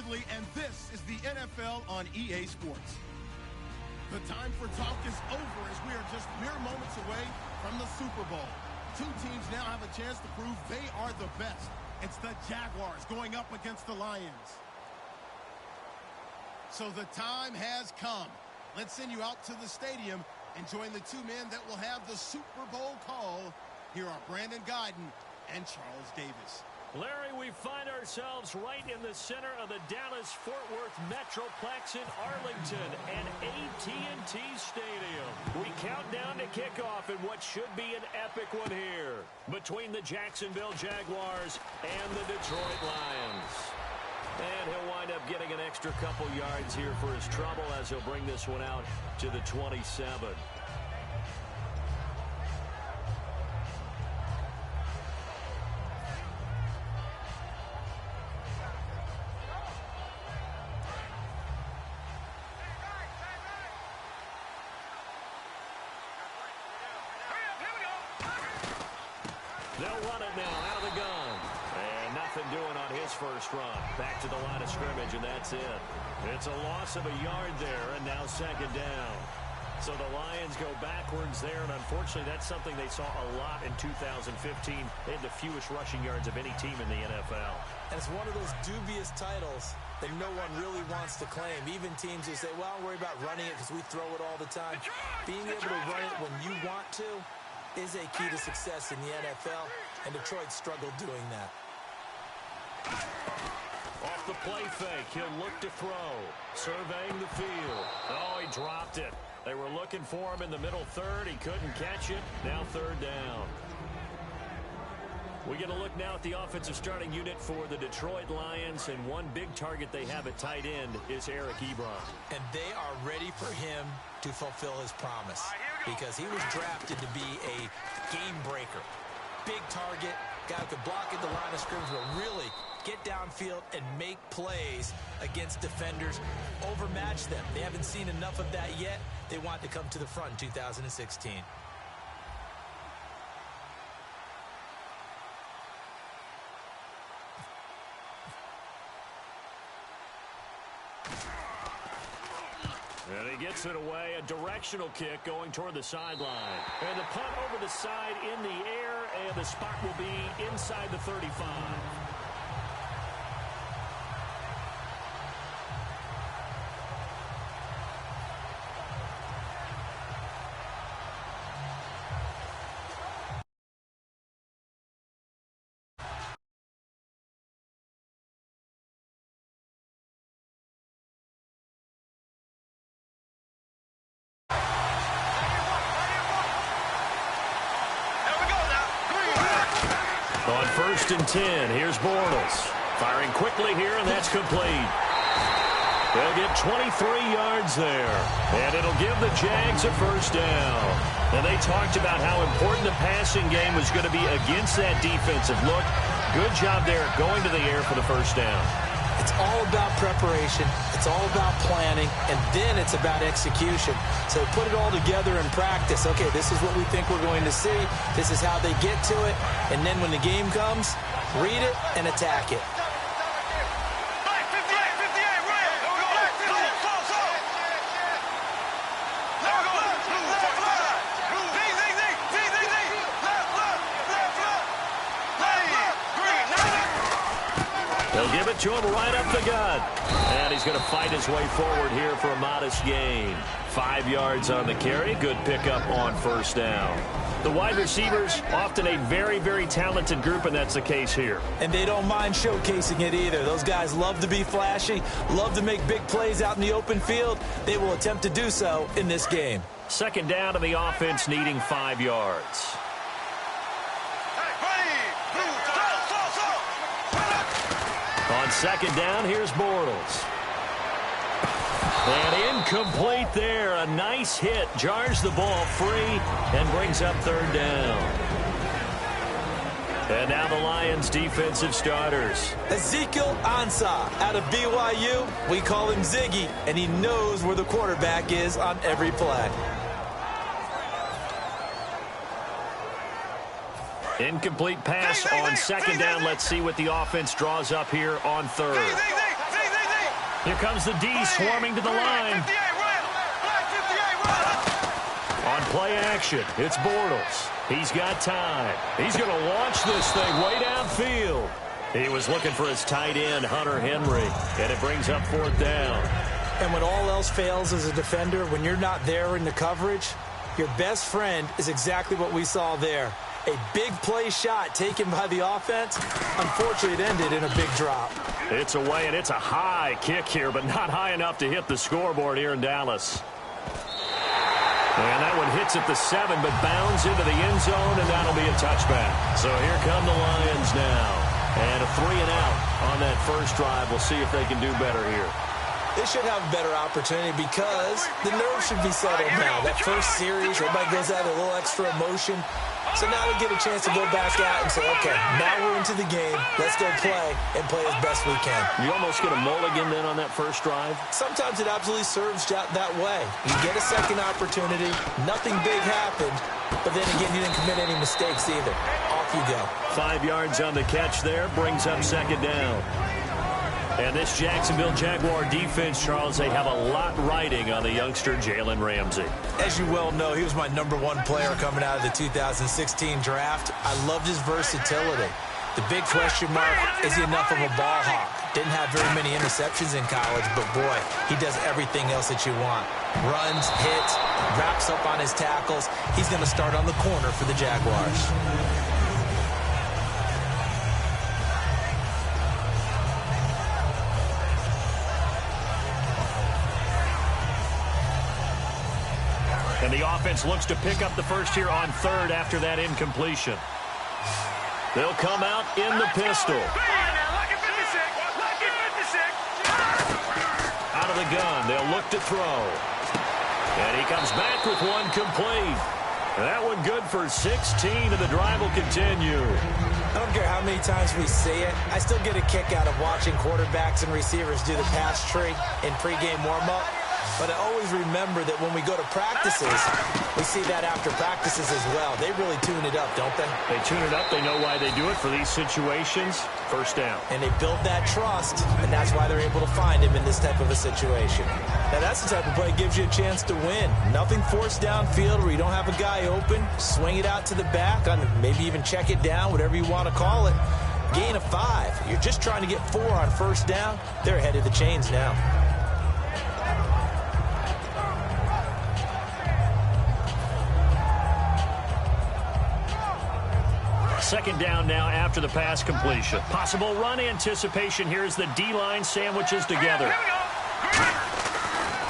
Lively, and this is the NFL on EA Sports. The time for talk is over as we are just mere moments away from the Super Bowl. Two teams now have a chance to prove they are the best. It's the Jaguars going up against the Lions. So the time has come. Let's send you out to the stadium and join the two men that will have the Super Bowl call. Here are Brandon Guyton and Charles Davis. Larry, we find ourselves right in the center of the Dallas-Fort Worth Metroplex in Arlington and AT&T Stadium. We count down to kickoff in what should be an epic one here between the Jacksonville Jaguars and the Detroit Lions. And he'll wind up getting an extra couple yards here for his trouble as he'll bring this one out to the 27. They'll run it now out of the gun. And nothing doing on his first run. Back to the line of scrimmage, and that's it. It's a loss of a yard there, and now second down. So the Lions go backwards there, and unfortunately that's something they saw a lot in 2015. They had the fewest rushing yards of any team in the NFL. And it's one of those dubious titles that no one really wants to claim. Even teams who say, well, don't worry about running it because we throw it all the time. Being able to run it when you want to is a key to success in the NFL, and Detroit struggled doing that. Off the play fake, he'll look to throw. Surveying the field. Oh, he dropped it. They were looking for him in the middle third. He couldn't catch it. Now third down. We get a look now at the offensive starting unit for the Detroit Lions, and one big target they have at tight end is Eric Ebron. And they are ready for him to fulfill his promise because he was drafted to be a game breaker. Big target, guy who could block at the line of scrimmage, but really get downfield and make plays against defenders, overmatch them. They haven't seen enough of that yet. They want to come to the front in 2016. And he gets it away, a directional kick going toward the sideline. And the punt over the side in the air, and the spot will be inside the 35. On 1st and 10, here's Bortles. Firing quickly here, and that's complete. They'll get 23 yards there, and it'll give the Jags a first down. And they talked about how important the passing game was going to be against that defensive look. Good job there going to the air for the first down. It's all about preparation. It's all about planning, and then it's about execution. So put it all together in practice. Okay, this is what we think we're going to see. This is how they get to it. And then when the game comes, read it and attack it. They'll give it to him right up the gut. And he's going to fight his way forward here for a modest gain. 5 yards on the carry. Good pickup on first down. The wide receivers, often a very, very talented group, and that's the case here. And they don't mind showcasing it either. Those guys love to be flashy, love to make big plays out in the open field. They will attempt to do so in this game. Second down to the offense, needing 5 yards. On second down, here's Bortles. And incomplete there. A nice hit. Jars the ball free and brings up third down. And now the Lions' defensive starters. Ezekiel Ansah out of BYU. We call him Ziggy, and he knows where the quarterback is on every play. Incomplete pass on second down. Let's see what the offense draws up here on third. Here comes the D swarming to the line. On play action, it's Bortles. He's got time. He's going to launch this thing way downfield. He was looking for his tight end, Hunter Henry, and it brings up 4th down. And when all else fails as a defender, when you're not there in the coverage, your best friend is exactly what we saw there. A big play shot taken by the offense. Unfortunately, it ended in a big drop. It's away, and it's a high kick here, but not high enough to hit the scoreboard here in Dallas. And that one hits at the 7, but bounds into the end zone, and that'll be a touchback. So here come the Lions now. And a 3 and out on that first drive. We'll see if they can do better here. They should have a better opportunity because the nerves should be settled now. That first series, everybody goes out with a little extra emotion. So now they get a chance to go back out and say, okay, now we're into the game. Let's go play and play as best we can. You almost get a mulligan then on that first drive? Sometimes it absolutely serves that way. You get a second opportunity. Nothing big happened. But then again, you didn't commit any mistakes either. Off you go. 5 yards on the catch there. Brings up 2nd down. And this Jacksonville Jaguar defense, Charles, they have a lot riding on the youngster Jalen Ramsey. As you well know, he was my #1 player coming out of the 2016 draft. I loved his versatility. The big question mark, is he enough of a ball hawk? Didn't have very many interceptions in college, but boy, he does everything else that you want. Runs, hits, wraps up on his tackles. He's going to start on the corner for the Jaguars. And the offense looks to pick up the first here on 3rd after that incompletion. They'll come out in the pistol. Out of the gun, they'll look to throw. And he comes back with one complete. That one good for 16, and the drive will continue. I don't care how many times we see it. I still get a kick out of watching quarterbacks and receivers do the pass tree in pregame warm-up. But I always remember that when we go to practices, we see that after practices as well. They really tune it up, don't they? They tune it up. They know why they do it for these situations. First down. And they build that trust, and that's why they're able to find him in this type of a situation. Now, that's the type of play that gives you a chance to win. Nothing forced downfield where you don't have a guy open. Swing it out to the back, maybe even check it down, whatever you want to call it. Gain of 5. You're just trying to get 4 on first down. They're ahead of the chains now. 2nd down now after the pass completion. Possible run anticipation here as the D-line sandwiches together.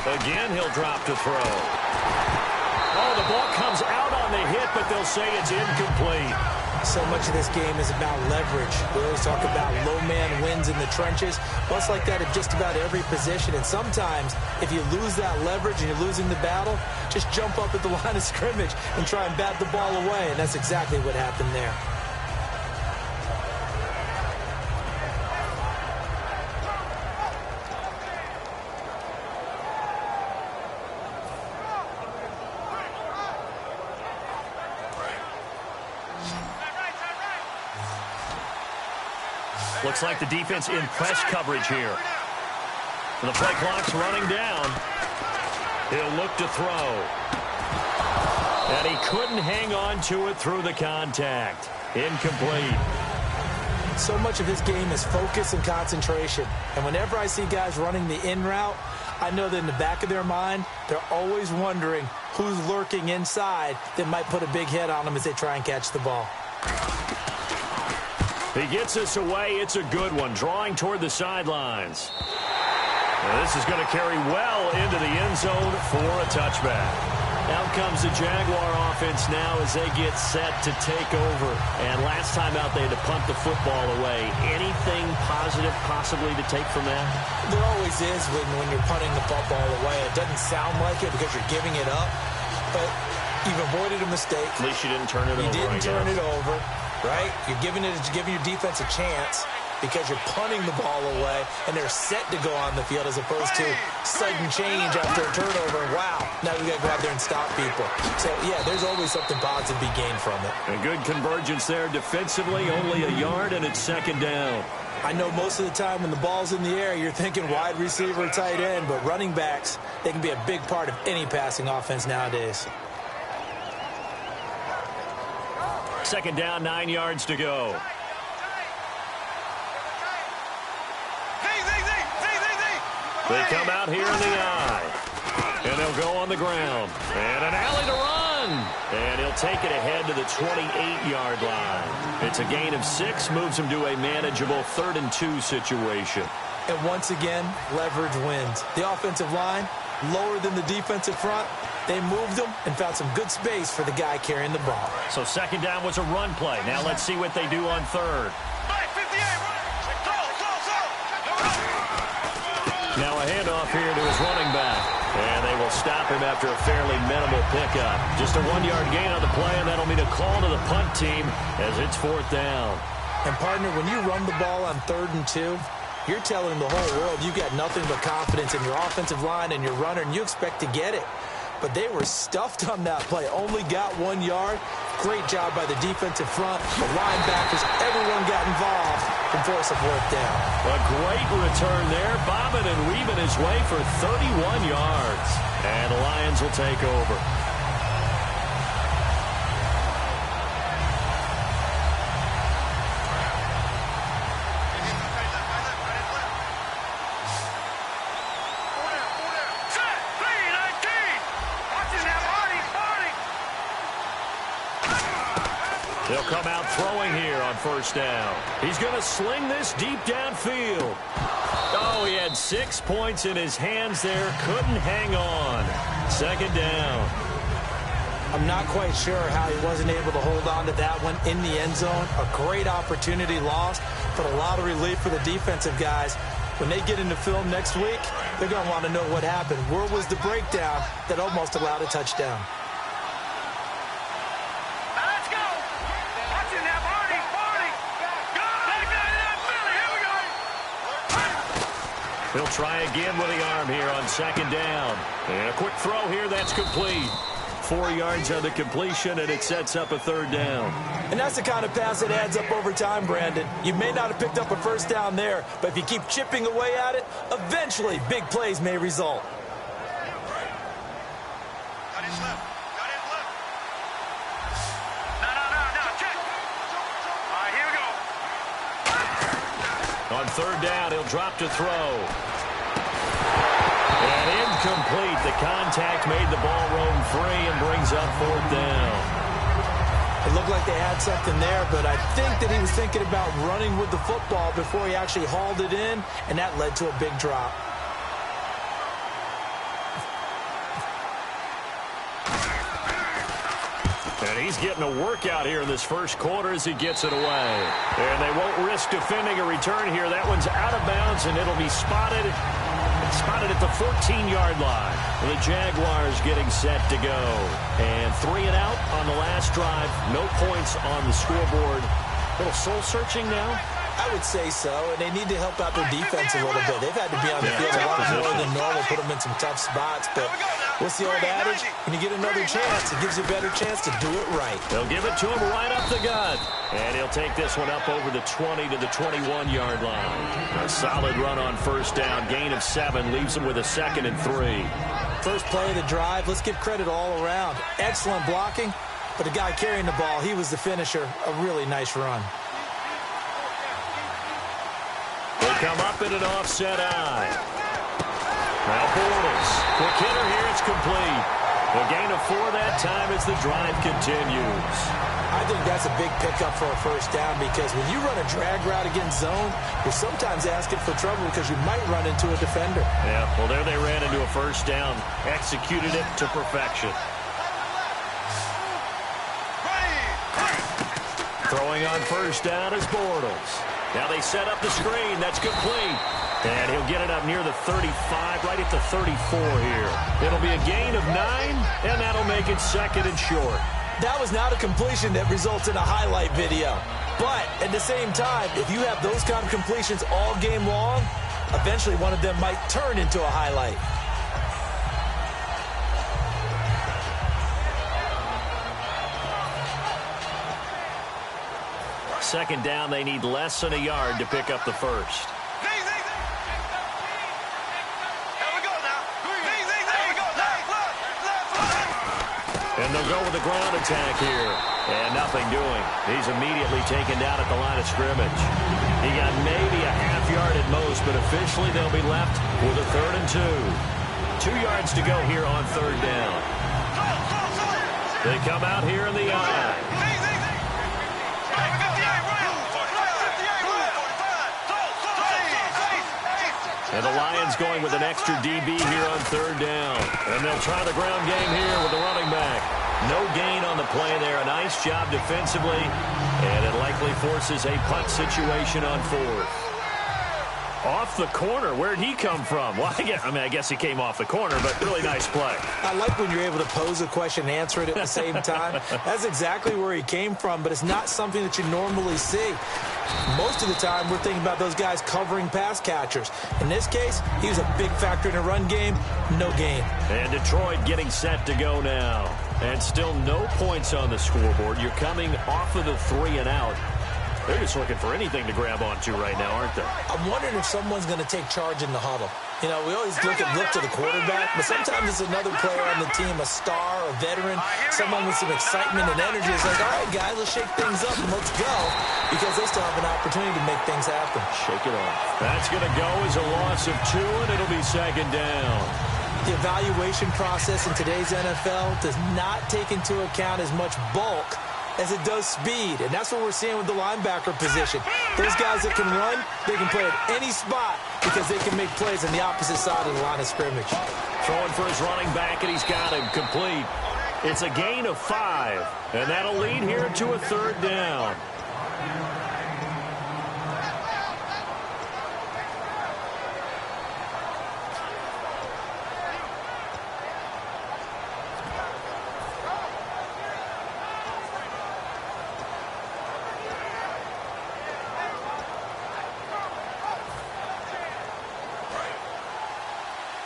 Again, he'll drop to throw. Oh, the ball comes out on the hit, but they'll say it's incomplete. So much of this game is about leverage. We always talk about low man wins in the trenches. Well, it's like that at just about every position. And sometimes, if you lose that leverage and you're losing the battle, just jump up at the line of scrimmage and try and bat the ball away. And that's exactly what happened there. Looks like the defense in press coverage here. The play clock's running down. He'll look to throw. And he couldn't hang on to it through the contact. Incomplete. So much of this game is focus and concentration. And whenever I see guys running the in route, I know that in the back of their mind, they're always wondering who's lurking inside that might put a big hit on them as they try and catch the ball. He gets this away. It's a good one. Drawing toward the sidelines. Now this is going to carry well into the end zone for a touchback. Out comes the Jaguar offense now as they get set to take over. And last time out, they had to punt the football away. Anything positive possibly to take from that? There always is when you're punting the football away. It doesn't sound like it because you're giving it up. But you've avoided a mistake. At least you didn't turn it over. You didn't turn it over. Right? You're giving your defense a chance because you're punting the ball away and they're set to go on the field as opposed to sudden change after a turnover. Wow, now we got to go out there and stop people. So, yeah, there's always something positive to be gained from it. A good convergence there defensively, only a yard, and it's 2nd down. I know most of the time when the ball's in the air, you're thinking wide receiver, tight end, but running backs, they can be a big part of any passing offense nowadays. Second down, 9 yards to go. They come out here in the eye. And they'll go on the ground. And an alley to run. And he'll take it ahead to the 28-yard line. It's a gain of 6, moves him to a manageable 3rd and 2 situation. And once again, leverage wins. The offensive line, lower than the defensive front. They moved them and found some good space for the guy carrying the ball. So second down was a run play. Now let's see what they do on third. Now a handoff here to his running back. And they will stop him after a fairly minimal pickup. Just a 1-yard gain on the play, and that'll mean a call to the punt team as it's 4th down. And, partner, when you run the ball on 3rd and 2, you're telling the whole world you got nothing but confidence in your offensive line and your runner, and you expect to get it. But they were stuffed on that play, only got 1 yard. Great job by the defensive front. The linebackers, everyone got involved and forced a 4th down. A great return there, bobbing and weaving his way for 31 yards. And the Lions will take over. They'll come out throwing here on 1st down. He's going to sling this deep downfield. Oh, he had 6 points in his hands there. Couldn't hang on. 2nd down. I'm not quite sure how he wasn't able to hold on to that one in the end zone. A great opportunity lost, but a lot of relief for the defensive guys. When they get into film next week, they're going to want to know what happened. Where was the breakdown that almost allowed a touchdown? He'll try again with the arm here on 2nd down. And a quick throw here, that's complete. 4 yards on the completion, and it sets up a 3rd down. And that's the kind of pass that adds up over time, Brandon. You may not have picked up a 1st down there, but if you keep chipping away at it, eventually big plays may result. Got his left. Got his left. No. Check. All right, here we go. On 3rd down, he'll drop to throw. And incomplete. The contact made the ball roam free and brings up 4th down. It looked like they had something there, but I think that he was thinking about running with the football before he actually hauled it in, and that led to a big drop. And he's getting a workout here in this 1st quarter as he gets it away. And they won't risk defending a return here. That one's out of bounds, and it'll be spotted at the 14-yard line. The Jaguars getting set to go. And 3 and out on the last drive. No points on the scoreboard. A little soul-searching now. I would say so, and they need to help out their defense a little bit. They've had to be on the field a lot more than normal, put them in some tough spots. But what's the old adage? When you get another chance, it gives you a better chance to do it right. They'll give it to him right up the gut. And he'll take this one up over the 20 to the 21-yard line. A solid run on 1st down. Gain of 7 leaves him with a 2nd and 3. First play of the drive, let's give credit all around. Excellent blocking, but the guy carrying the ball, he was the finisher. A really nice run. They come up in an offset eye. Now Bortles. Quick hitter here, it's complete. A gain of 4 that time as the drive continues. I think that's a big pickup for a 1st down because when you run a drag route against zone, you're sometimes asking for trouble because you might run into a defender. Yeah, well, there they ran into a 1st down. Executed it to perfection. Throwing on 1st down is Bortles. Now they set up the screen. That's complete. And he'll get it up near the 35, right at the 34 here. It'll be a gain of 9, and that'll make it 2nd and short. That was not a completion that results in a highlight video. But at the same time, if you have those kind of completions all game long, eventually one of them might turn into a highlight. second down, they need less than a yard to pick up the first. And they'll go with the ground attack here. And nothing doing. He's immediately taken down at the line of scrimmage. He got maybe a half yard at most, but officially they'll be left with a 3rd and 2. 2 yards to go here on 3rd down. They come out here in the eye. And the Lions going with an extra DB here on 3rd down. And they'll try the ground game here with the running back. No gain on the play there. A nice job defensively. And it likely forces a punt situation on 4th. Off the corner. Where'd he come from? Well, I guess he came off the corner, but really nice play. I like when you're able to pose a question and answer it at the same time. That's exactly where he came from, but it's not something that you normally see. Most of the time, we're thinking about those guys covering pass catchers. In this case, he was a big factor in the run game. No gain. And Detroit getting set to go now. And still no points on the scoreboard. You're coming off of the 3 and out. They're just looking for anything to grab onto right now, aren't they? I'm wondering if someone's going to take charge in the huddle. You know, we always look to the quarterback, but sometimes it's another player on the team, a star, a veteran, someone with some excitement and energy. It's like, all right, guys, let's shake things up and let's go, because they still have an opportunity to make things happen. Shake it off. That's going to go as a loss of 2, and it'll be 2nd down. The evaluation process in today's NFL does not take into account as much bulk as it does speed, and that's what we're seeing with the linebacker position. Those guys that can run, they can play at any spot because they can make plays on the opposite side of the line of scrimmage. Throwing for his running back, and he's got him complete. It's a gain of 5, and that'll lead here to a 3rd down.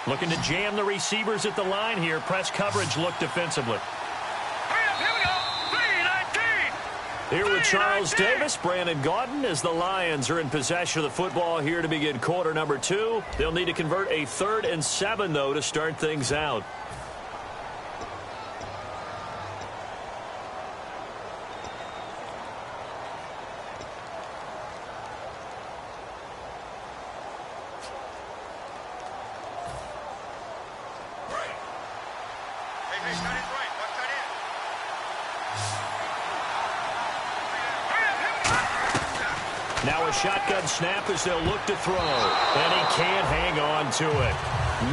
Looking to jam the receivers at the line here. Press coverage look defensively. Here with Charles Davis, Brandon Gaudin, as the Lions are in possession of the football here to begin quarter number 2. They'll need to convert a 3rd and 7, though, to start things out. Now a shotgun snap as they'll look to throw. And he can't hang on to it.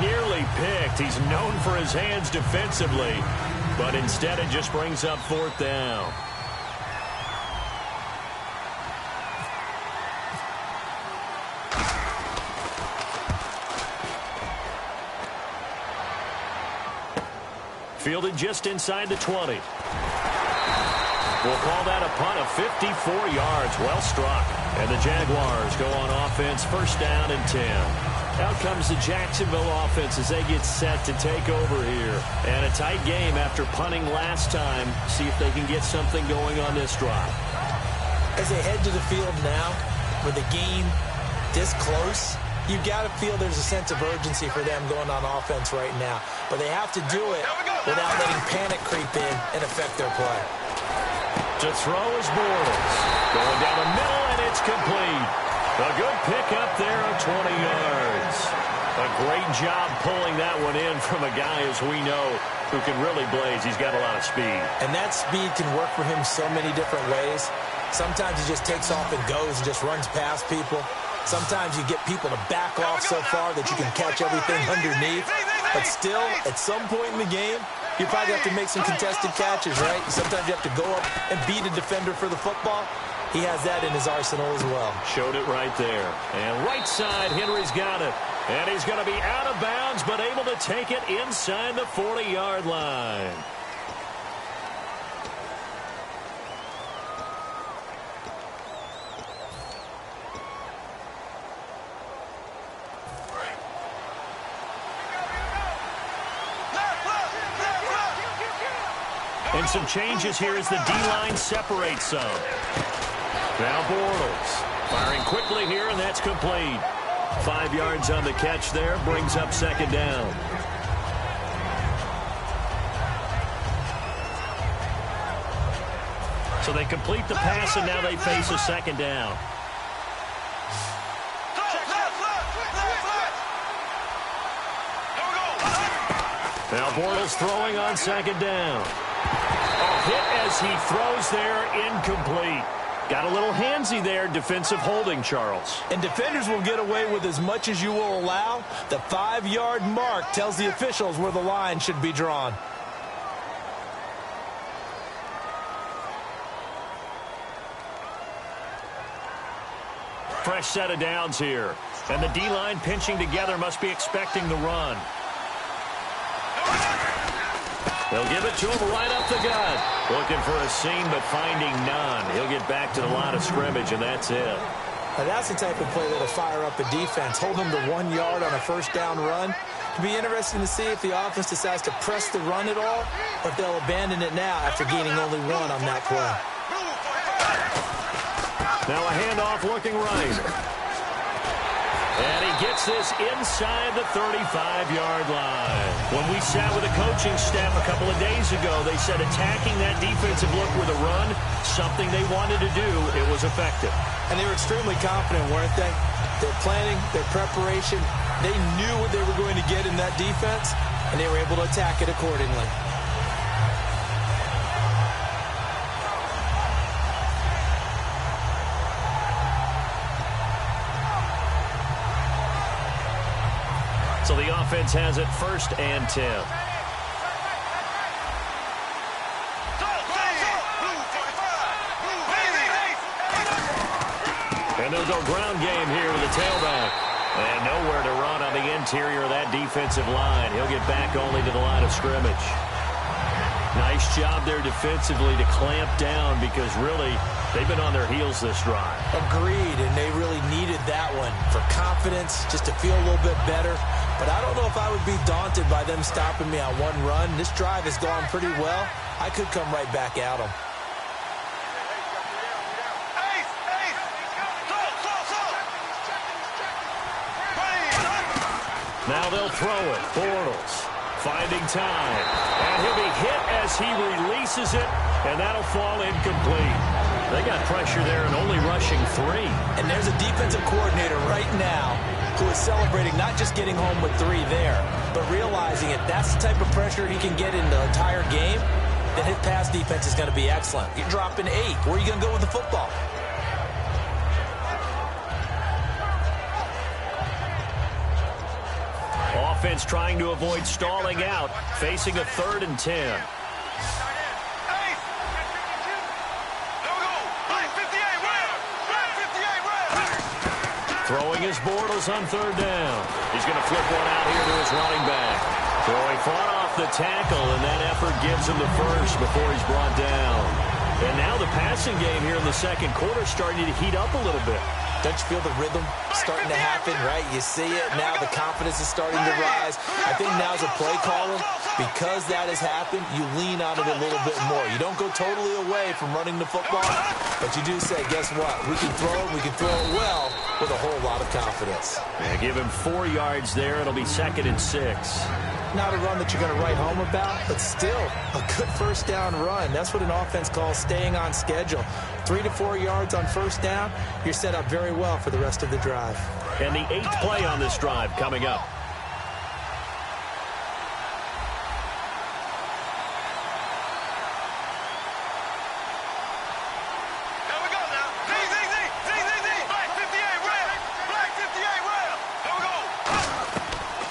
Nearly picked. He's known for his hands defensively. But instead it just brings up 4th down. Fielded just inside the 20. We'll call that a punt of 54 yards. Well struck. And the Jaguars go on offense, 1st down and 10. Out comes the Jacksonville offense as they get set to take over here. And a tight game after punting last time. See if they can get something going on this drive. As they head to the field now, with the game this close, you've got to feel there's a sense of urgency for them going on offense right now. But they have to do it without letting panic creep in and affect their play. To throw is Bortles. Going down the middle, and it's complete. A good pickup there of 20 yards. A great job pulling that one in from a guy, as we know, who can really blaze. He's got a lot of speed. And that speed can work for him so many different ways. Sometimes he just takes off and goes and just runs past people. Sometimes you get people to back off so far that you can catch everything underneath. But still, at some point in the game, you probably have to make some contested catches, right? Sometimes you have to go up and beat a defender for the football. He has that in his arsenal as well. Showed it right there. And right side, Henry's got it. And he's going to be out of bounds, but able to take it inside the 40-yard line. And some changes here as the D-line separates some. Now Bortles firing quickly here, and that's complete. 5 yards on the catch there, brings up second down. So they complete the pass, and now they face a second down. Now Bortles throwing on second down. A hit as he throws there, incomplete. Got a little handsy there, defensive holding, Charles. And defenders will get away with as much as you will allow. The 5-yard mark tells the officials where the line should be drawn. Fresh set of downs here. And the D-line pinching together, must be expecting the run. They'll give it to him right up the gut. Looking for a seam, but finding none. He'll get back to the line of scrimmage, and that's it. Now that's the type of play that'll fire up a defense. Hold them to 1 yard on a first down run. It'll be interesting to see if the offense decides to press the run at all, or if they'll abandon it now after gaining only 1 on that play. Now a handoff looking right. And he gets this inside the 35-yard line. When we sat with the coaching staff a couple of days ago, they said attacking that defensive look with a run, something they wanted to do, it was effective. And they were extremely confident, weren't they? Their planning, their preparation, they knew what they were going to get in that defense, and they were able to attack it accordingly. So the offense has it 1st and 10. And they'll go ground game here with the tailback. And nowhere to run on the interior of that defensive line. He'll get back only to the line of scrimmage. Nice job there defensively to clamp down, because really they've been on their heels this drive. Agreed, and they really needed that one for confidence, just to feel a little bit better. But I don't know if I would be daunted by them stopping me on 1 run. This drive has gone pretty well. I could come right back at them. Now they'll throw it. Bortles finding time. And he'll be hit as he releases it, and that'll fall incomplete. They got pressure there and only rushing 3. And there's a defensive coordinator right now who is celebrating not just getting home with 3 there, but realizing if that's the type of pressure he can get in the entire game, then his pass defense is going to be excellent. You're dropping 8. Where are you going to go with the football? Offense trying to avoid stalling out, facing a 3rd and 10. Throwing his Bortles on 3rd down. He's going to flip one out here to his running back. So he fought off the tackle, and that effort gives him the first before he's brought down. And now the passing game here in the second quarter starting to heat up a little bit. Don't you feel the rhythm starting to happen, right? You see it now. The confidence is starting to rise. I think now as a play caller, because that has happened, you lean on it a little bit more. You don't go totally away from running the football, but you do say, guess what? We can throw it. We can throw it well with a whole lot of confidence. Yeah, give him 4 yards there. It'll be 2nd and 6. Not a run that you're going to write home about, but still a good first down run. That's what an offense calls staying on schedule. 3 to 4 yards on first down, you're set up very well for the rest of the drive. And the 8th play on this drive coming up.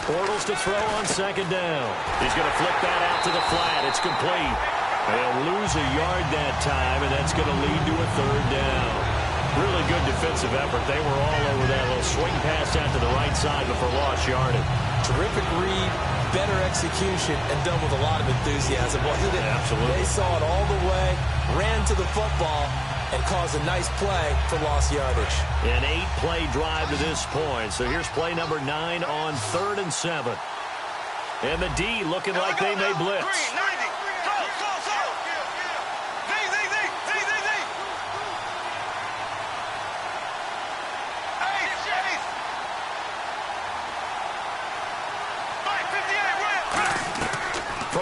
Bortles to throw on 2nd down. He's going to flip that out to the flat. It's complete. They'll lose a yard that time, and that's going to lead to a 3rd down. Really good defensive effort. They were all over that little swing pass out to the right side before lost yardage. Terrific read, better execution, and done with a lot of enthusiasm, wasn't it? Absolutely. They saw it all the way, ran to the football, and caused a nice play for lost yardage. An 8-play drive to this point. So here's play number 9 on 3rd and 7. And the D looking like they may blitz.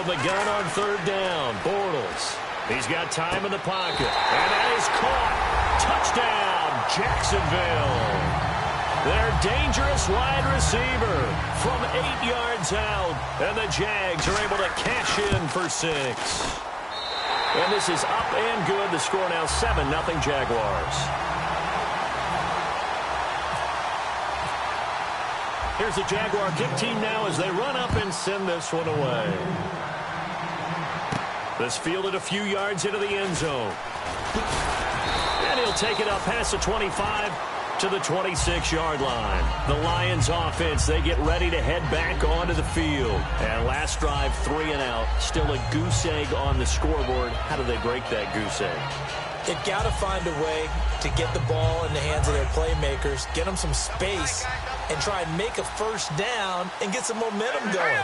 from the gun on third down. Bortles. He's got time in the pocket. And that is caught. Touchdown, Jacksonville. Their dangerous wide receiver from 8 yards out. And the Jags are able to cash in for 6. And this is up and good. The score now 7-0 Jaguars. Here's the Jaguar kick team now as they run up and send this one away. This fielded a few yards into the end zone. And he'll take it up past the 25 to the 26-yard line. The Lions offense, they get ready to head back onto the field. And last drive, 3 and out. Still a goose egg on the scoreboard. How do they break that goose egg? They've got to find a way to get the ball in the hands of their playmakers, get them some space, and try and make a first down and get some momentum going.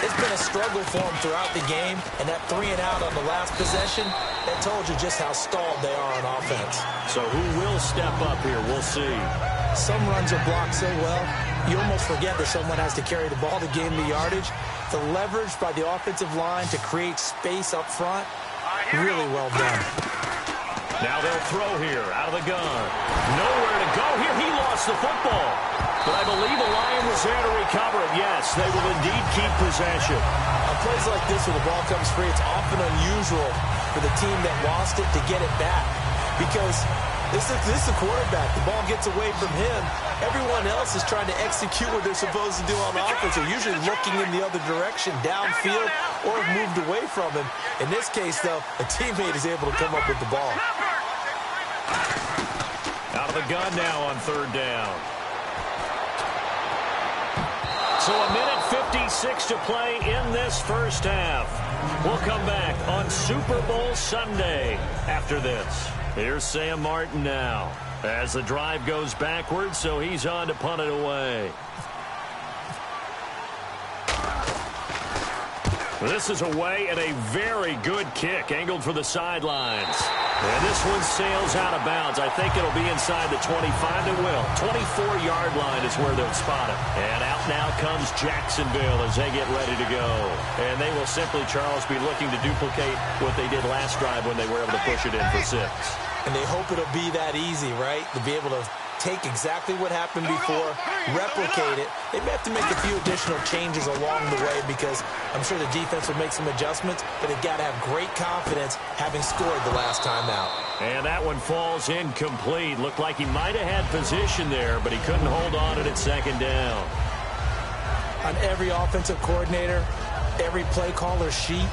It's been a struggle for them throughout the game, and that 3 and out on the last possession, that told you just how stalled they are on offense. So who will step up here? We'll see. Some runs are blocked so well, you almost forget that someone has to carry the ball to gain the yardage. The leverage by the offensive line to create space up front, really well done. Now they'll throw here out of the gun. Nowhere to go here. He lost the football. But I believe a Lion was there to recover it. Yes, they will indeed keep possession. On plays like this where the ball comes free, it's often unusual for the team that lost it to get it back. Because this is the quarterback. The ball gets away from him. Everyone else is trying to execute what they're supposed to do on offense. They're usually looking in the other direction, downfield, or have moved away from him. In this case, though, a teammate is able to come up with the ball. Out of the gun now on third down. So a minute 56 to play in this first half. We'll come back on Super Bowl Sunday after this. Here's Sam Martin now as the drive goes backwards, so he's on to punt it away. This is away and a very good kick angled for the sidelines. And this one sails out of bounds. I think it'll be inside the 25. It will. 24-yard line is where they'll spot it. And out now comes Jacksonville as they get ready to go. And they will simply, Charles, be looking to duplicate what they did last drive when they were able to push it in for 6. And they hope it'll be that easy, right? To be able to take exactly what happened before, replicate it. They may have to make a few additional changes along the way because I'm sure the defense will make some adjustments, but they've got to have great confidence having scored the last time out. And that one falls incomplete. Looked like he might have had position there, but he couldn't hold on it at second down. On every offensive coordinator, every play caller sheet,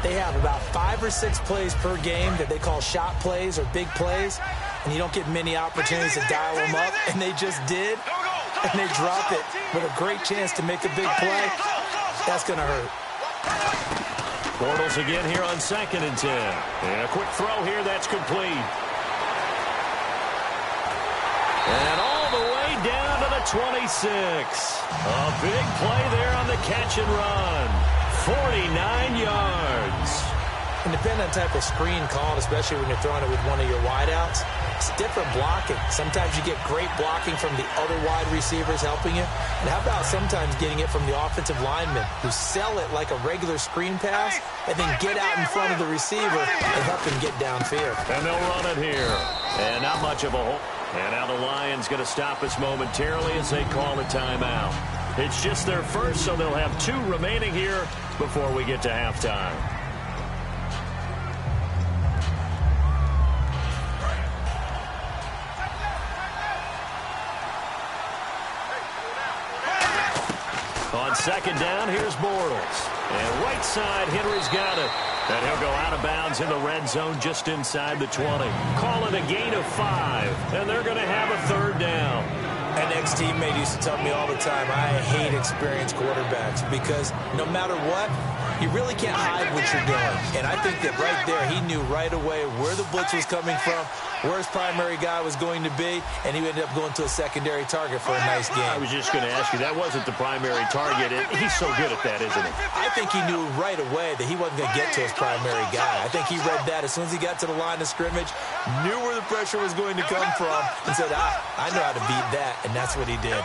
they have about 5 or 6 plays per game that they call shot plays or big plays. And you don't get many opportunities to dial them up, and they just did, and they drop it with a great chance to make a big play. That's going to hurt. Bortles again here on 2nd and 10. And a quick throw here, that's complete. And all the way down to the 26. A big play there on the catch and run. 49 yards. And depending on the type of screen called, especially when you're throwing it with one of your wideouts, it's different blocking. Sometimes you get great blocking from the other wide receivers helping you. And how about sometimes getting it from the offensive linemen who sell it like a regular screen pass and then get out in front of the receiver and help him get downfield. And they'll run it here. And not much of a hole. And now the Lions going to stop us momentarily as they call a timeout. It's just their first, so they'll have 2 remaining here before we get to halftime. On 2nd down, here's Bortles. And right side, Henry's got it. And he'll go out of bounds in the red zone just inside the 20. Call it a gain of 5. And they're going to have a 3rd down. An ex-teammate used to tell me all the time, I hate experienced quarterbacks because no matter what, you really can't hide what you're doing. And I think that right there, he knew right away where the blitz was coming from, where his primary guy was going to be, and he ended up going to a secondary target for a nice game. I was just going to ask you, that wasn't the primary target. He's so good at that, isn't he? I think he knew right away that he wasn't going to get to his primary guy. I think he read that as soon as he got to the line of scrimmage, knew where the pressure was going to come from, and said, I know how to beat that, and that's what he did.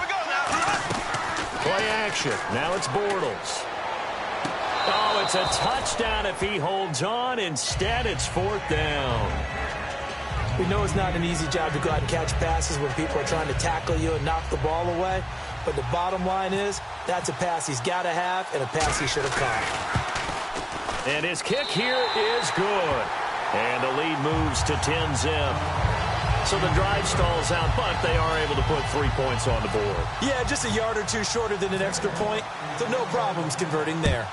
Play action. Now it's Bortles. Oh, it's a touchdown if he holds on. Instead, it's 4th down. We know it's not an easy job to go out and catch passes when people are trying to tackle you and knock the ball away. But the bottom line is, that's a pass he's got to have and a pass he should have caught. And his kick here is good. And the lead moves to 10-zip. So the drive stalls out, but they are able to put 3 points on the board. Yeah, just a yard or two shorter than an extra point, so no problems converting there.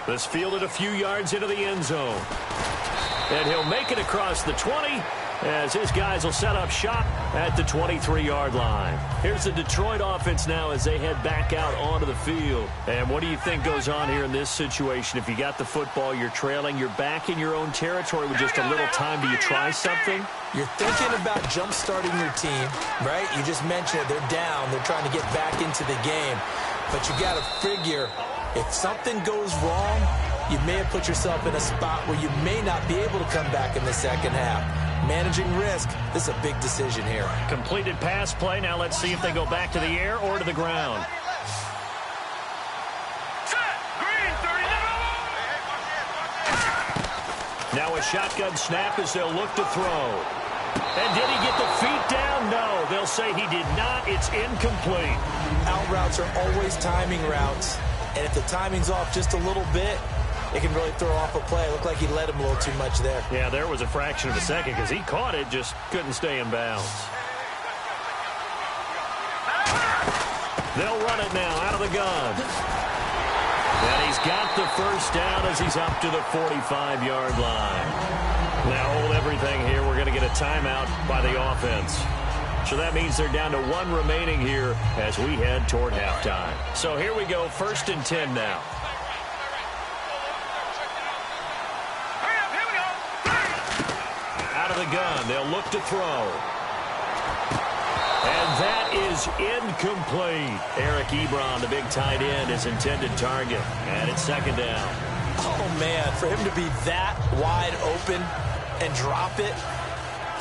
This fielded a few yards into the end zone. And he'll make it across the 20 as his guys will set up shop at the 23-yard line. Here's the Detroit offense now as they head back out onto the field. And what do you think goes on here in this situation? If you got the football, you're trailing, you're back in your own territory with just a little time. Do you try something? You're thinking about jump-starting your team, right? You just mentioned it. They're down. They're trying to get back into the game. But you got to figure, if something goes wrong, you may have put yourself in a spot where you may not be able to come back in the second half. Managing risk, this is a big decision here. Completed pass play. Now let's see if they go back to the air or to the ground. Now a shotgun snap as they'll look to throw. And did he get the feet down? No, they'll say he did not. It's incomplete. Out routes are always timing routes. And if the timing's off just a little bit, it can really throw off a play. It looked like he let him a little too much there. Yeah, there was a fraction of a second because he caught it, just couldn't stay in bounds. They'll run it now out of the gun. And he's got the first down as he's up to the 45-yard line. Now hold everything here. We're going to get a timeout by the offense. So that means they're down to 1 remaining here as we head toward halftime. So here we go, 1st and 10 now. Out of the gun, they'll look to throw. And that is incomplete. Eric Ebron, the big tight end, his intended target. And it's 2nd down. Oh, man, for him to be that wide open and drop it.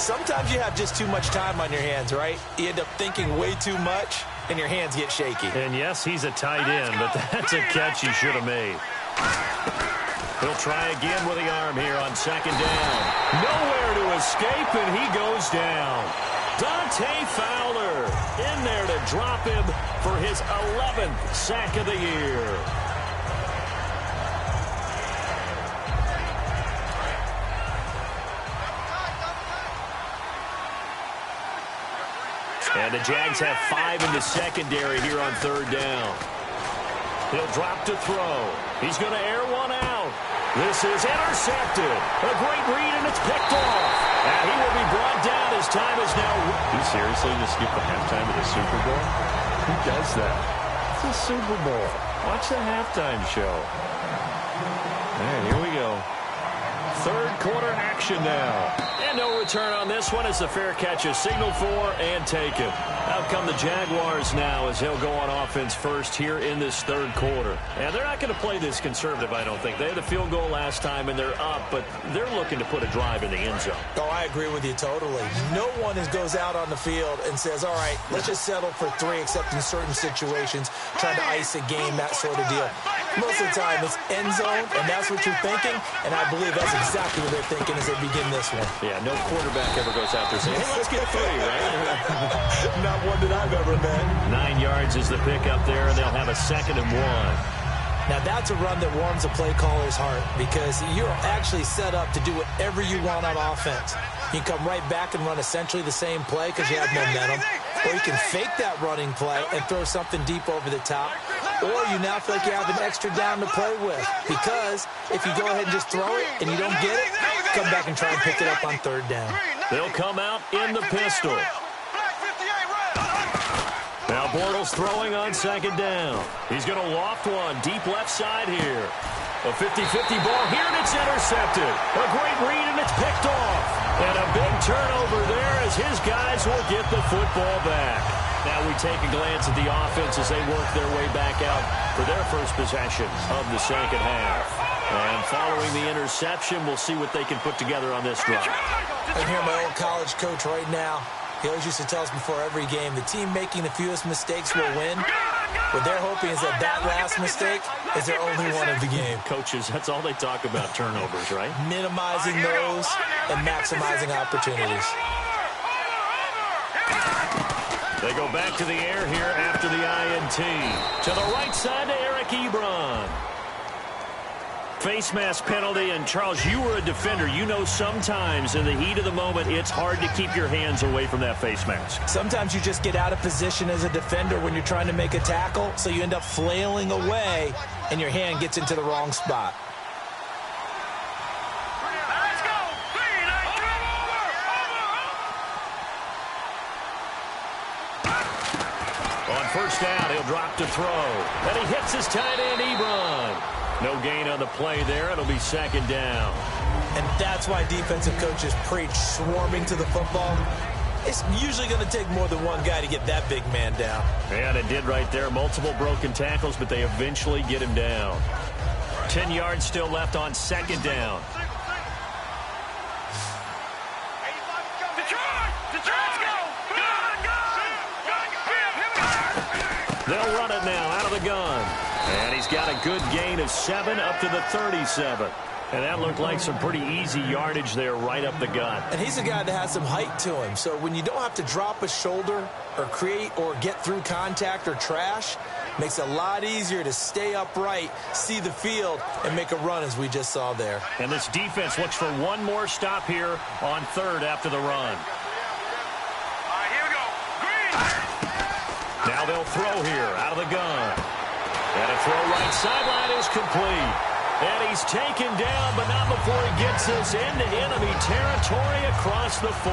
Sometimes you have just too much time on your hands, right? You end up thinking way too much, and your hands get shaky. And yes, he's a tight end, but that's a catch he should have made. He'll try again with the arm here on 2nd down. Nowhere to escape, and he goes down. Dante Fowler in there to drop him for his 11th sack of the year. And the Jags have 5 in the secondary here on 3rd down. He'll drop to throw. He's going to air one out. This is intercepted. A great read, and it's picked off. And he will be brought down. His time is now. He seriously just skipped the halftime of the Super Bowl? Who does that? It's a Super Bowl. Watch the halftime show. All right, here we go. 3rd quarter action now. And no return on this one as the fair catch is signaled for and taken. Out come the Jaguars now as they'll go on offense first here in this 3rd quarter. And they're not going to play this conservative, I don't think. They had the field goal last time and they're up, but they're looking to put a drive in the end zone. Oh, I agree with you totally. No one goes out on the field and says, all right, let's just settle for 3, except in certain situations, trying to ice a game, that sort of deal. Most of the time, it's end zone, and that's what you're thinking, and I believe that's exactly what they're thinking as they begin this one. Yeah, no quarterback ever goes out there saying, hey, let's get 3, right? Not one that I've ever met. 9 yards is the pickup there, and they'll have a 2nd and 1. Now, that's a run that warms a play caller's heart because you're actually set up to do whatever you want on offense. You can come right back and run essentially the same play because you have momentum, or you can fake that running play and throw something deep over the top, or you now feel like you have an extra down to play with because if you go ahead and just throw it and you don't get it, come back and try and pick it up on 3rd down. They'll come out in the pistol. Now Bortles throwing on 2nd down. He's going to loft one deep left side here. A 50-50 ball here, and it's intercepted. A great read, and it's picked off. And a big turnover there as his guys will get the football back. Now we take a glance at the offense as they work their way back out for their first possession of the 2nd half. And following the interception, we'll see what they can put together on this drive. I hear my old college coach right now. He always used to tell us before every game, the team making the fewest mistakes will win. What they're hoping is that last mistake is their only one of the game. Coaches, that's all they talk about, turnovers, right? Minimizing those and maximizing opportunities. They go back to the air here after the INT. To the right side to Eric Ebron. Face mask penalty, and Charles, you were a defender. You know sometimes in the heat of the moment, it's hard to keep your hands away from that face mask. Sometimes you just get out of position as a defender when you're trying to make a tackle, so you end up flailing away, and your hand gets into the wrong spot. Let's go! On first down, he'll drop to throw. And he hits his tight end, Ebron. No gain on the play there. It'll be second down. And that's why defensive coaches preach swarming to the football. It's usually going to take more than one guy to get that big man down. And it did right there. Multiple broken tackles, but they eventually get him down. 10 yards still left on second down. They'll run it now out of the gun. And he's got a good gain of 7 up to the 37. And that looked like some pretty easy yardage there right up the gut. And he's a guy that has some height to him. So when you don't have to drop a shoulder or create or get through contact or trash, makes it a lot easier to stay upright, see the field, and make a run as we just saw there. And this defense looks for one more stop here on third after the run. Here we go. Green. Now they'll throw here out of the gun. And a throw right sideline is complete. And he's taken down, but not before he gets us into enemy territory across the 40.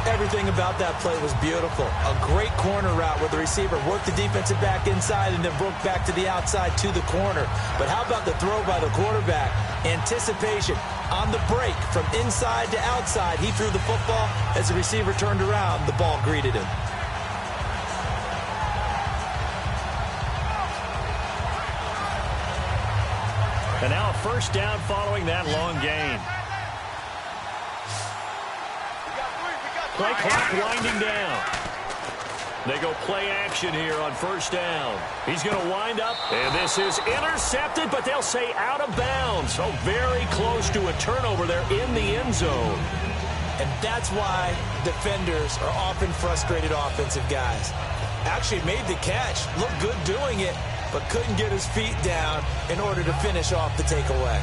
Everything about that play was beautiful. A great corner route where the receiver worked the defensive back inside and then broke back to the outside to the corner. But how about the throw by the quarterback? Anticipation on the break from inside to outside. He threw the football. As the receiver turned around, the ball greeted him. And now a first down following that long gain. Play clock winding down. They go play action here on first down. He's going to wind up, and this is intercepted, but they'll say out of bounds. So very close to a turnover there in the end zone. And that's why defenders are often frustrated offensive guys. Actually made the catch, looked good doing it, but couldn't get his feet down in order to finish off the takeaway.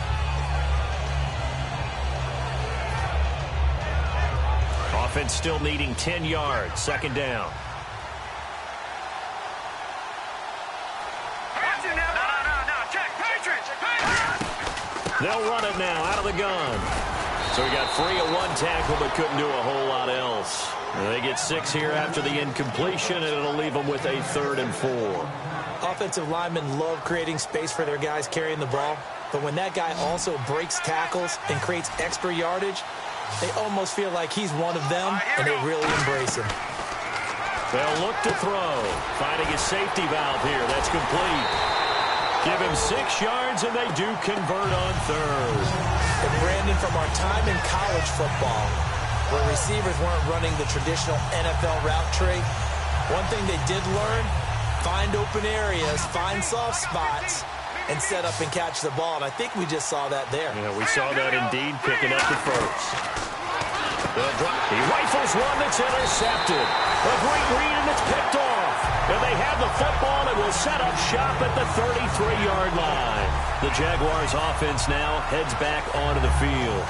Offense still needing 10 yards. Second down. They'll run it now out of the gun. So he got free of one tackle but couldn't do a whole lot else. And they get 6 here after the incompletion, and it'll leave them with a 3rd and 4. Offensive linemen love creating space for their guys carrying the ball, but when that guy also breaks tackles and creates extra yardage, they almost feel like he's one of them, and they really embrace him. They'll look to throw, finding a safety valve here. That's complete. Give him 6 yards, and they do convert on third. And Brandon, from our time in college football, where receivers weren't running the traditional NFL route tree, one thing they did learn, find open areas, find soft spots, and set up and catch the ball. And I think we just saw that there. Yeah, we saw that indeed, picking up the first. They'll drop. He rifles one that's intercepted. A great read, and it's picked off. And they have the football and will set up shop at the 33-yard line. The Jaguars offense now heads back onto the field.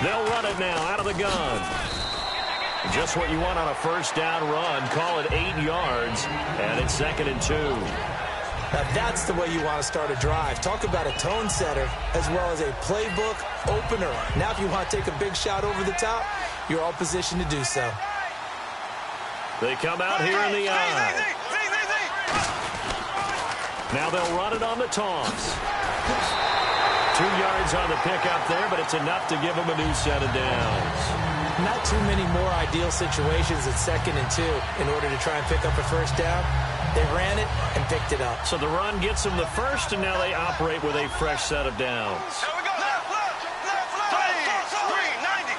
They'll run it now out of the gun. Just what you want on a first down run. Call it 8 yards, and it's 2nd and 2. Now that's the way you want to start a drive. Talk about a tone setter as well as a playbook opener. Now if you want to take a big shot over the top, you're all positioned to do so. They come out here in the eye. Now they'll run it on the toss. 2 yards on the pickup there, but it's enough to give them a new set of downs. Not too many more ideal situations at 2nd and 2 in order to try and pick up a first down. They ran it and picked it up. So the run gets them the first, and now they operate with a fresh set of downs. Here we go. Left. Green, 90.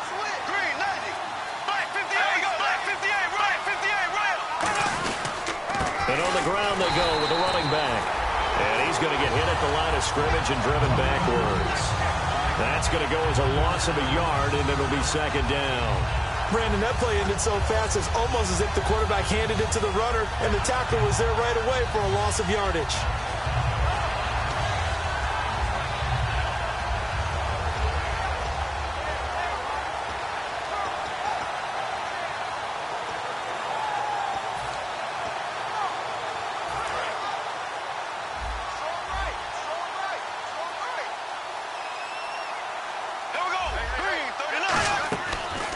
Green, 90. Black, 58. Black, 58. Right, 58. Right. And on the ground they go with the running back. And he's going to get hit at the line of scrimmage and driven backwards. That's going to go as a loss of a yard, and it'll be 2nd down. Brandon, that play ended so fast, it's almost as if the quarterback handed it to the runner, and the tackle was there right away for a loss of yardage.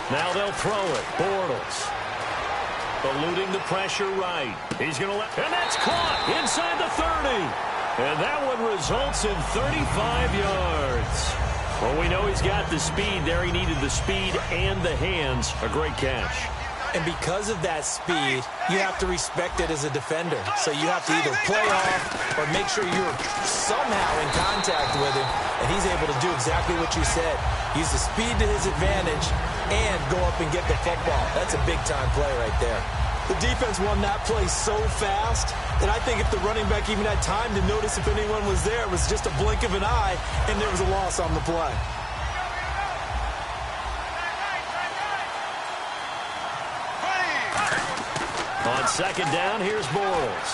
Now they'll throw it. Bortles. Eluding the pressure right. He's going to let... And that's caught inside the 30. And that one results in 35 yards. Well, we know he's got the speed there. He needed the speed and the hands. A great catch. And because of that speed, you have to respect it as a defender. So you have to either play off or make sure you're somehow in contact with him. And he's able to do exactly what you said. Use the speed to his advantage and go up and get the football. That's a big-time play right there. The defense won that play so fast that I think if the running back even had time to notice if anyone was there, it was just a blink of an eye, and there was a loss on the play. On 2nd down, here's Bortles.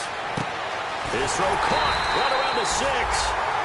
His throw caught right around the 6.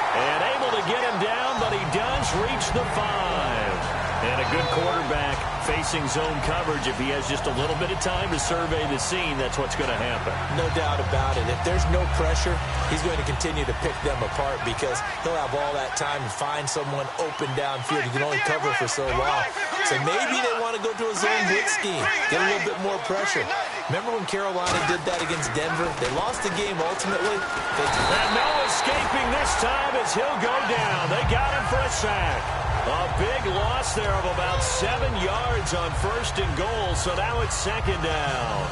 And able to get him down, but he does reach the 5. And a good quarterback facing zone coverage. If he has just a little bit of time to survey the scene, that's what's going to happen. No doubt about it. If there's no pressure, he's going to continue to pick them apart because he'll have all that time to find someone open downfield. He can only cover for so long. So maybe they want to go to a zone blitz scheme, get a little bit more pressure. Remember when Carolina did that against Denver? They lost the game ultimately. And no escaping this time as he'll go down. They got him for a sack. A big loss there of about 7 yards on 1st and goal, so now it's 2nd down.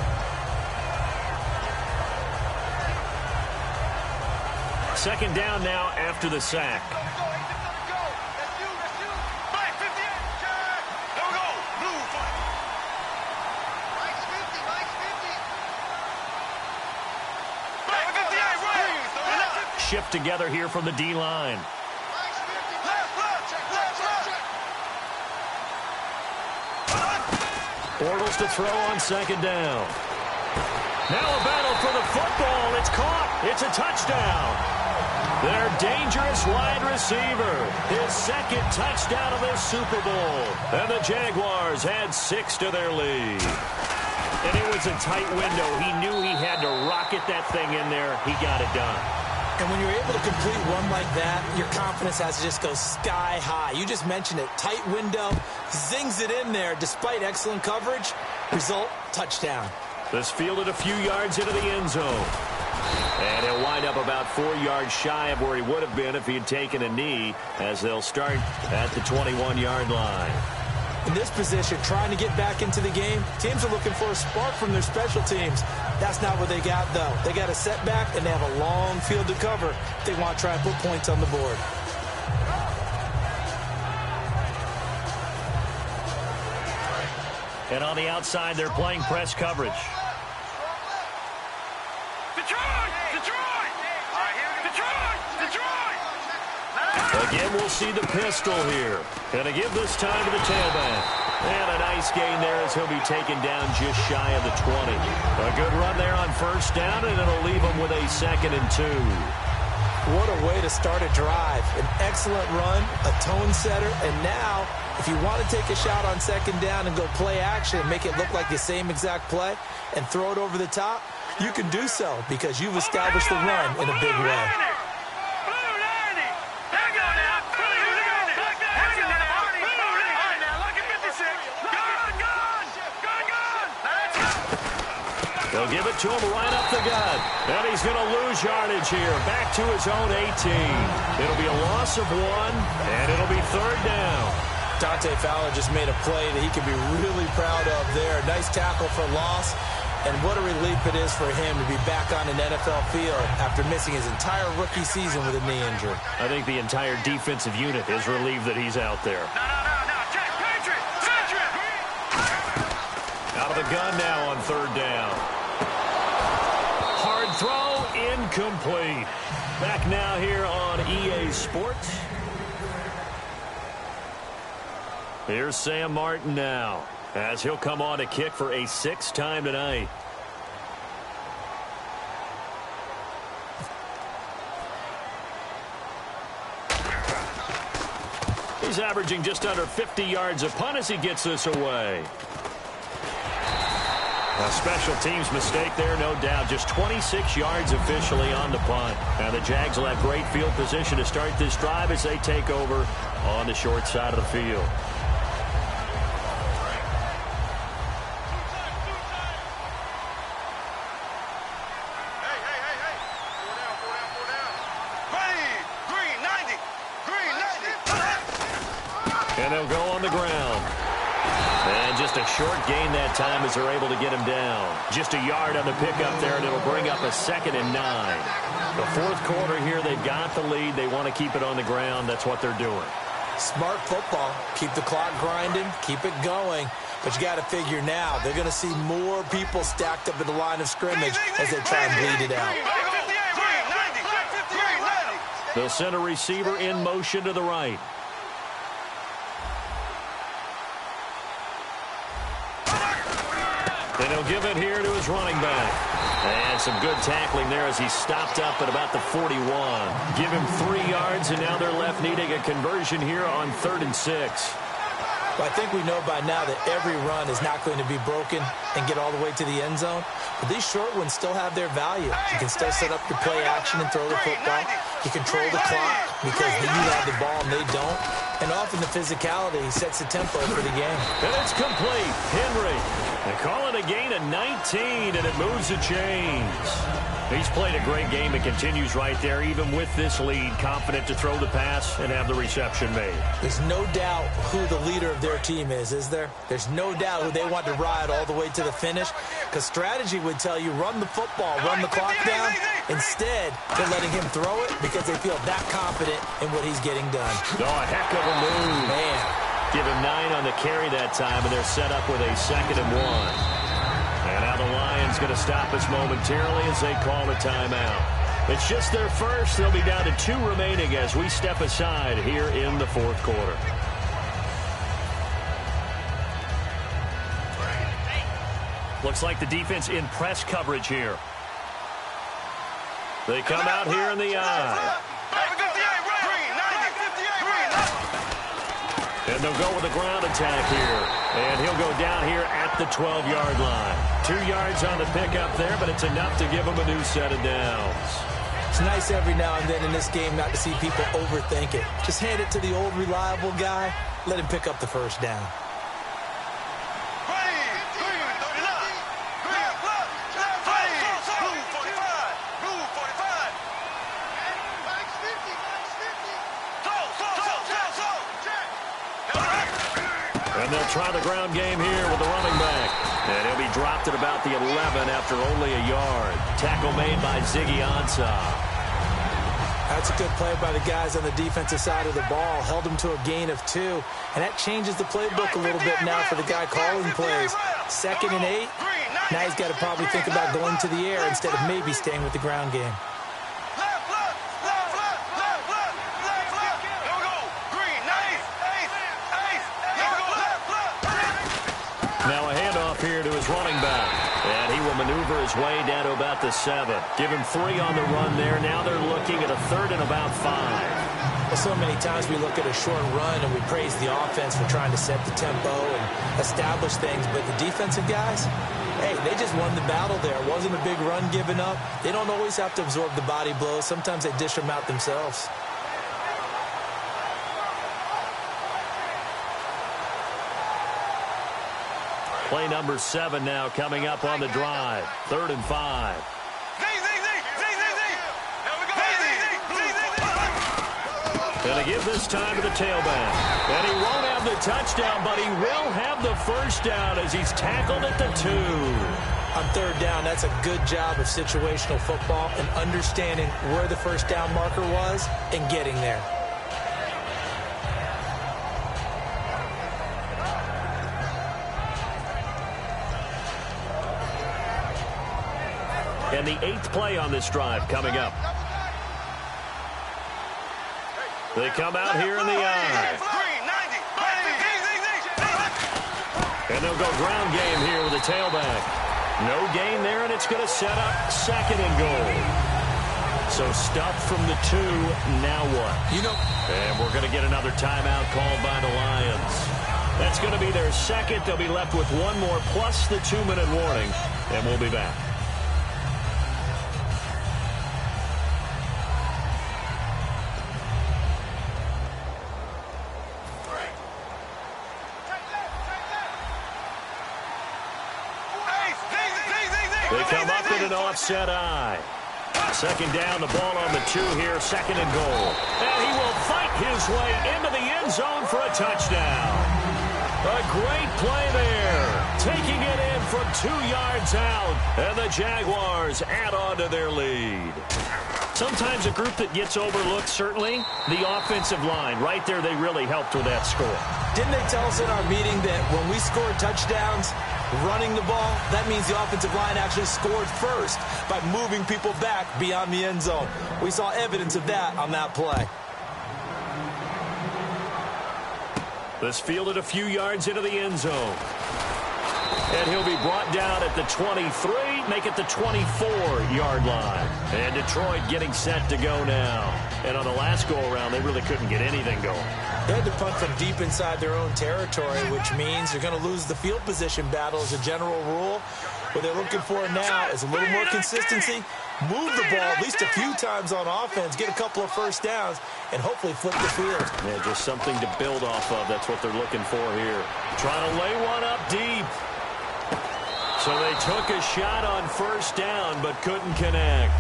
Second down now after the sack. Shift together here from the D-line. Bortles to throw on 2nd down. Now a battle for the football. It's caught. It's a touchdown. Their dangerous wide receiver. His 2nd touchdown of this Super Bowl. And the Jaguars had 6 to their lead. And it was a tight window. He knew he had to rocket that thing in there. He got it done. And when you're able to complete one like that, your confidence has to just go sky high. You just mentioned it. Tight window, zings it in there despite excellent coverage. Result, touchdown. This fielded a few yards into the end zone. And he'll wind up about 4 yards shy of where he would have been if he had taken a knee, as they'll start at the 21-yard line. In this position, trying to get back into the game, teams are looking for a spark from their special teams. That's not what they got, though. They got a setback, and they have a long field to cover if they want to try and put points on the board. And on the outside, they're playing press coverage. Again, we'll see the pistol here. Going to give this time to the tailback. And a nice gain there as he'll be taken down just shy of the 20. A good run there on 1st down, and it'll leave him with a 2nd and 2. What a way to start a drive. An excellent run, a tone setter, and now, if you want to take a shot on 2nd down and go play action and make it look like the same exact play and throw it over the top, you can do so because you've established the run in a big way. They'll give it to him right up the gut. And he's going to lose yardage here. Back to his own 18. It'll be a loss of 1, and it'll be 3rd down. Dante Fowler just made a play that he can be really proud of there. Nice tackle for loss. And what a relief it is for him to be back on an NFL field after missing his entire rookie season with a knee injury. I think the entire defensive unit is relieved that he's out there. Out of the gun now on 3rd down. Hard throw, incomplete. Back now here on EA Sports. Here's Sam Martin now, as he'll come on to kick for a 6th time tonight. He's averaging just under 50 yards a punt as he gets this away. A special teams mistake there, no doubt. Just 26 yards officially on the punt. And the Jags will have great field position to start this drive as they take over on the short side of the field. And they'll go on the ground. And just a short gain that time as they're able to get him down. Just a yard on the pickup there, and it'll bring up a 2nd and 9. The 4th quarter here, they've got the lead. They want to keep it on the ground. That's what they're doing. Smart football. Keep the clock grinding. Keep it going. But you got to figure now, they're going to see more people stacked up at the line of scrimmage as they try and bleed it out. They'll send a receiver in motion to the right. And he'll give it here to his running back. And some good tackling there as he stopped up at about the 41. Give him 3 yards, and now they're left needing a conversion here on 3rd and 6. Well, I think we know by now that every run is not going to be broken and get all the way to the end zone. But these short ones still have their value. You can still set up your play action and throw the football. You control the clock because you have the ball and they don't. And often the physicality sets the tempo for the game. And it's complete. Henry. They call it a gain of 19, and it moves the chains. He's played a great game and continues right there, even with this lead, confident to throw the pass and have the reception made. There's no doubt who the leader of their team is there? There's no doubt who they want to ride all the way to the finish, because strategy would tell you run the football, run the clock down. Instead, they're letting him throw it because they feel that confident in what he's getting done. Oh, a heck of a move. Man. Give him 9 on the carry that time, and they're set up with a 2nd and 1. And now the Lions going to stop us momentarily as they call a timeout. It's just their first. They'll be down to 2 remaining as we step aside here in the 4th quarter. Looks like the defense in press coverage here. They come out here in the eye. And they'll go with a ground attack here. And he'll go down here at the 12-yard line. 2 yards on the pickup there, but it's enough to give him a new set of downs. It's nice every now and then in this game not to see people overthink it. Just hand it to the old reliable guy. Let him pick up the first down. And they'll try the ground game here with the running back. And he'll be dropped at about the 11 after only a yard. Tackle made by Ziggy Ansah. That's a good play by the guys on the defensive side of the ball. Held him to a gain of 2. And that changes the playbook a little bit now for the guy calling plays. 2nd and 8. Now he's got to probably think about going to the air instead of maybe staying with the ground game. Now a handoff here to his running back. And he will maneuver his way down to about the 7. Give him 3 on the run there. Now they're looking at a 3rd and about 5. Well, so many times we look at a short run and we praise the offense for trying to set the tempo and establish things. But the defensive guys, hey, they just won the battle there. It wasn't a big run given up. They don't always have to absorb the body blows. Sometimes they dish them out themselves. Play number 7 now coming up on the drive. 3rd and 5. Going to give this time to the tailback. And he won't have the touchdown, but he will have the first down as he's tackled at the 2. On 3rd down, that's a good job of situational football and understanding where the first down marker was and getting there. And the 8th play on this drive coming up. They come out here in the I. And they'll go ground game here with a tailback. No gain there, and it's going to set up 2nd and goal. So stuff from the 2. Now what? And we're going to get another timeout called by the Lions. That's going to be their 2nd. They'll be left with 1 more plus the 2-minute warning, and we'll be back. They come up in an offset I. 2nd down, the ball on the 2 here, 2nd and goal. And he will fight his way into the end zone for a touchdown. A great play there. Taking it in from 2 yards out. And the Jaguars add on to their lead. Sometimes a group that gets overlooked, certainly, the offensive line. Right there, they really helped with that score. Didn't they tell us in our meeting that when we scored touchdowns, running the ball, that means the offensive line actually scored first by moving people back beyond the end zone. We saw evidence of that on that play. This fielded a few yards into the end zone. And he'll be brought down at the 23, make it the 24-yard line. And Detroit getting set to go now. And on the last go-around, they really couldn't get anything going. They had to punt from deep inside their own territory, which means they're going to lose the field position battle as a general rule. What they're looking for now is a little more consistency, move the ball at least a few times on offense, get a couple of first downs, and hopefully flip the field. Yeah, just something to build off of. That's what they're looking for here. Trying to lay one up deep. So they took a shot on first down, but couldn't connect.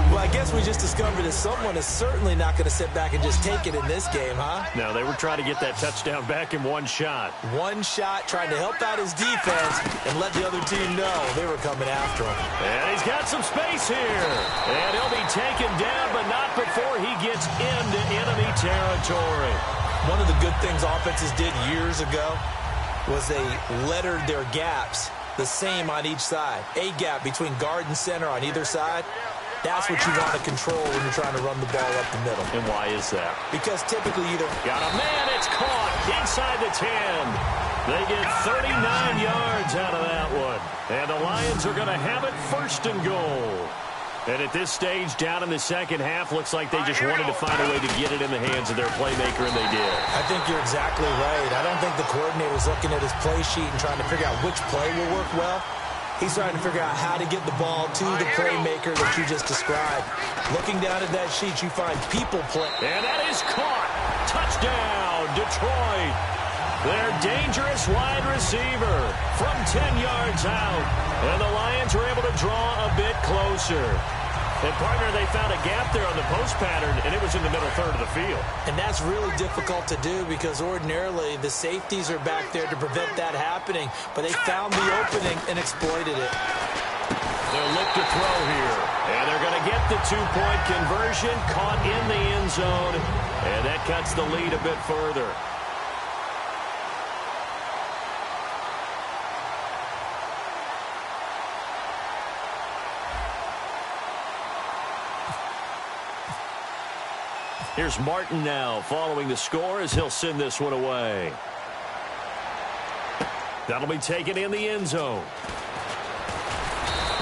Well, I guess we just discovered that someone is certainly not going to sit back and just take it in this game, huh? No, they were trying to get that touchdown back in one shot. One shot, trying to help out his defense and let the other team know they were coming after him. And he's got some space here. And he'll be taken down, but not before he gets into enemy territory. One of the good things offenses did years ago was they lettered their gaps the same on each side. A gap between guard and center on either side. That's what you want to control when you're trying to run the ball up the middle. And why is that? Because typically either... Got a man, it's caught inside the 10. They get 39 yards out of that one. And the Lions are going to have it 1st and goal. And at this stage, down in the second half, looks like they just wanted to find a way to get it in the hands of their playmaker, and they did. I think you're exactly right. I don't think the coordinator's looking at his play sheet and trying to figure out which play will work well. He's trying to figure out how to get the ball to the playmaker that you just described. Looking down at that sheet, you find people play. And that is caught. Touchdown, Detroit. Their dangerous wide receiver from 10 yards out. And the Lions were able to draw a bit closer. And, partner, they found a gap there on the post pattern, and it was in the middle third of the field. And that's really difficult to do because ordinarily the safeties are back there to prevent that happening. But they found the opening and exploited it. They'll look to throw here. And they're going to get the 2-point conversion, caught in the end zone. And that cuts the lead a bit further. Here's Martin now following the score as he'll send this one away. That'll be taken in the end zone.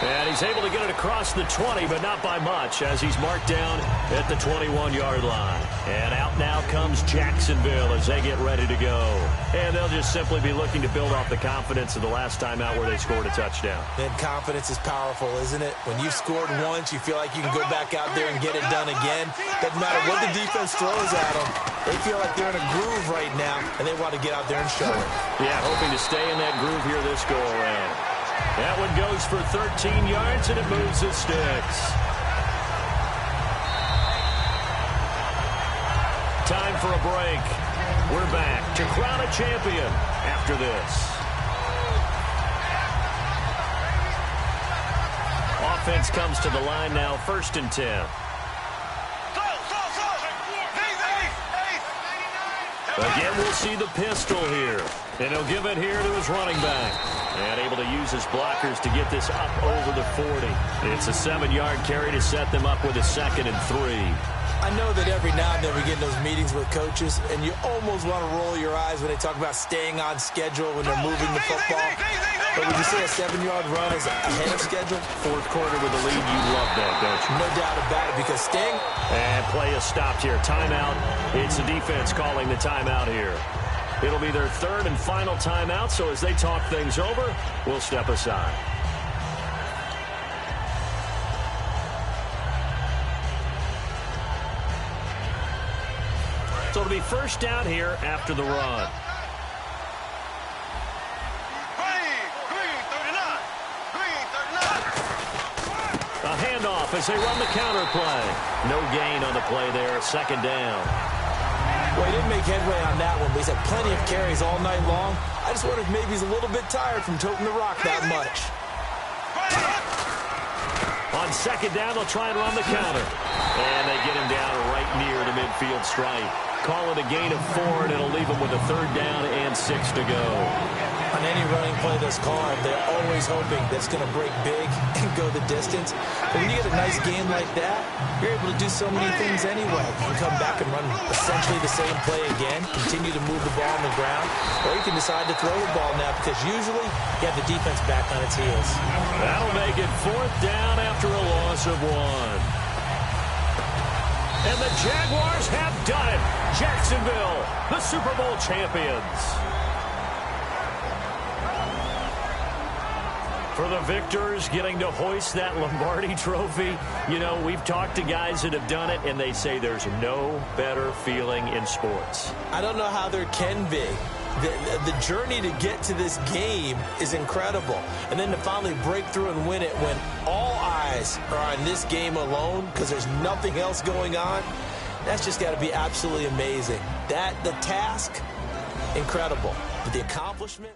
And he's able to get it across the 20, but not by much, as he's marked down at the 21-yard line. And out now comes Jacksonville as they get ready to go. And they'll just simply be looking to build off the confidence of the last time out where they scored a touchdown. And confidence is powerful, isn't it? When you've scored once, you feel like you can go back out there and get it done again. Doesn't matter what the defense throws at them. They feel like they're in a groove right now, and they want to get out there and show it. Yeah, hoping to stay in that groove here this go-around. That one goes for 13 yards, and it moves the sticks. Time for a break. We're back to crown a champion after this. Offense comes to the line now, 1st and 10. Again, we'll see the pistol here. And he'll give it here to his running back. And able to use his blockers to get this up over the 40. It's a 7-yard carry to set them up with a 2nd and 3. I know that every now and then we get in those meetings with coaches, and you almost want to roll your eyes when they talk about staying on schedule when they're moving the football. But would you say a 7-yard run is ahead of schedule? 4th quarter with a lead, you love that, don't you? No doubt about it, because staying... And play is stopped here. Timeout. It's the defense calling the timeout here. It'll be their 3rd and final timeout, so as they talk things over, we'll step aside. So it'll be 1st down here after the run. A handoff as they run the counter play. No gain on the play there. 2nd down. Well, he didn't make headway on that one, but he's had plenty of carries all night long. I just wonder if maybe he's a little bit tired from toting the rock that much. On 2nd down, they'll try and run the counter. And they get him down right near the midfield stripe. Call it a gain of 4, and it'll leave him with a 3rd down and 6 to go. On any running play that's called, they're always hoping that it's going to break big and go the distance. But when you get a nice game like that, you're able to do so many things anyway. You can come back and run essentially the same play again, continue to move the ball on the ground, or you can decide to throw the ball now because usually you have the defense back on its heels. That'll make it 4th down after a loss of 1. And the Jaguars have done it. Jacksonville, the Super Bowl champions. For the victors, getting to hoist that Lombardi trophy, you know, we've talked to guys that have done it, and they say there's no better feeling in sports. I don't know how there can be. The journey to get to this game is incredible. And then to finally break through and win it when all eyes are on this game alone because there's nothing else going on, that's just got to be absolutely amazing. The task, incredible. But the accomplishment...